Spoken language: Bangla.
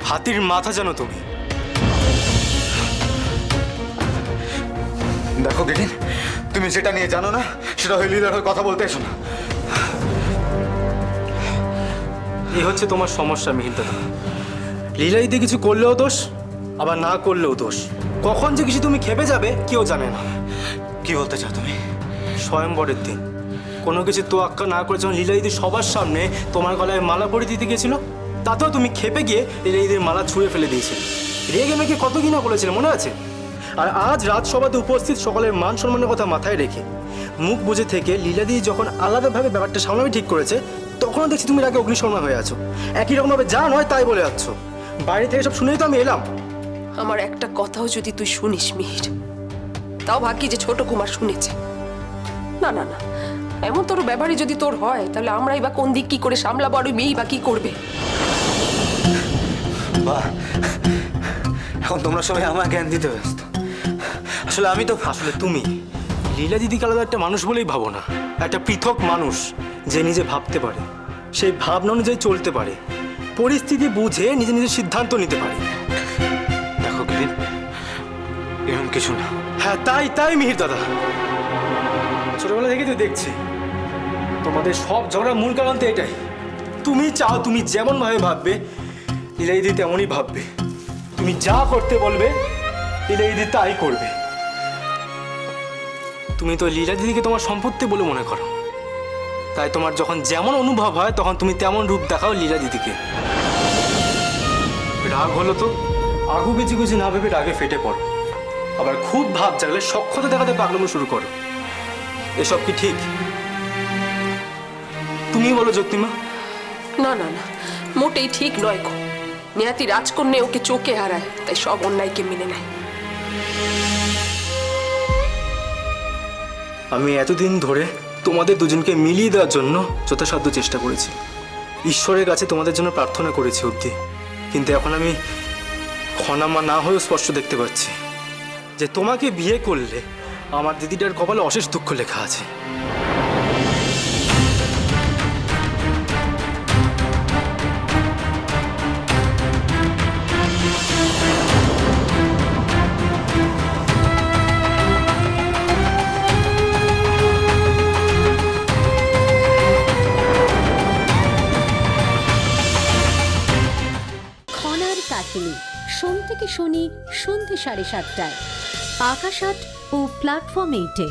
হাতির মাথা জানো তুমি। দেখো গিরিন, তুমি যেটা নিয়ে জানো না সেটা হয়ে লীলার হয়ে কথা বলতে এসো না। এই হচ্ছে তোমার সমস্যা মিহির দাদা। লীলাইতে কিছু করলেও দোষ, আবার না করলেও দোষ। কখন যে কিছু তুমি খেপে যাবে কেউ জানে না। কি বলতে চাও তুমি? স্বয়ংবরের দিন কোনো কিছু তোয়াক্কা না করে যখন লীলাইদি সবার সামনে তোমার গলায় মালা পরিয়ে দিতে গিয়েছিল, তাতেও তুমি খেপে গিয়ে লীলাইদির মালা ছুঁড়ে ফেলে দিয়েছিলে। রেগে মেগে কত কি না বলেছিলে মনে আছে? আর আজ রাজসভাতে উপস্থিত সকলের মান সম্মানের কথা মাথায় রেখে মুখ বুঝে থেকে লীলাদি যখন আলাদাভাবে ব্যাপারটা সামলাবে ঠিক করেছে, তখনও দেখছি তুমি আগে অগ্নিশর্মা হয়ে আছো। একই রকমভাবে যা নয় তাই বলে যাচ্ছ। বাইরে থেকে সব শুনেই তো আমি এলাম। আমার একটা কথাও যদি তুই শুনিস মিহির, তাও ভাগ্যি যে ছোট কুমার শুনেছে। না না না, এমন তোর ব্যাপারে যদি তোর হয় তাহলে আমরাই বা কোন দিক কি করে সামলাবো, আর ওই মেয়েই বা কি করবে? বাহ, এখন তোমরা সবাই আমার জ্ঞান দিতে ব্যস্ত। আসলে আমি তো আসলে তুমি লীলা দিদিকে আলাদা একটা মানুষ বলেই ভাবো না, একটা পৃথক মানুষ যে নিজে ভাবতে পারে, সেই ভাবনা অনুযায়ী চলতে পারে, পরিস্থিতি বুঝে নিজে নিজের সিদ্ধান্ত নিতে পারে। দেখো গিরিন, এরকম কিছু না। হ্যাঁ তাই তাই মিহির দাদা, ছোটবেলা থেকে তো দেখছি তোমাদের সব ঝগড়ার মূল কারণ তো এটাই। তুমি চাও তুমি যেমন ভাবে ভাববে লীলা দিদি তেমনই ভাববে, তুমি যা করতে বলবে লীলা দিদি তাই করবে। তুমি তো লীলা দিদিকে তোমার সম্পত্তি বলে মনে করো, তাই তোমার যখন যেমন অনুভব হয় তখন তুমি তেমন রূপ দেখাও লীলা দিদিকে। রাগ হলো তো আগু বেঁচে গুছি না ভেবে রাগে ফেটে পড়ো, আবার খুব ভাব জাগলে সক্ষতা দেখাতে পাগলামো শুরু করো। এসব কি ঠিক? তুমি বলো জ্যোতিমা। না না না, মোটেই ঠিক নয় গো। নেহাতি রাজকন্যা ওকে চোখে হারায়, তাই সব অন্যায়কে মেনে নেয়। আমি এতদিন ধরে তোমাদের দুজনকে মিলিয়ে দেওয়ার জন্য যথাসাধ্য চেষ্টা করেছি, ঈশ্বরের কাছে তোমাদের জন্য প্রার্থনা করেছি অবধি। কিন্তু এখন আমি ক্ষণামা না হয়েও স্পষ্ট দেখতে পাচ্ছি যে তোমাকে বিয়ে করলে আমার দিদিটার কপালে অশেষ দুঃখ লেখা আছে। খনার কাহিনী সোম থেকে শনি সন্ধ্যে 7:30টায় আকাশ আট ও প্ল্যাটফর্ম 8-এ।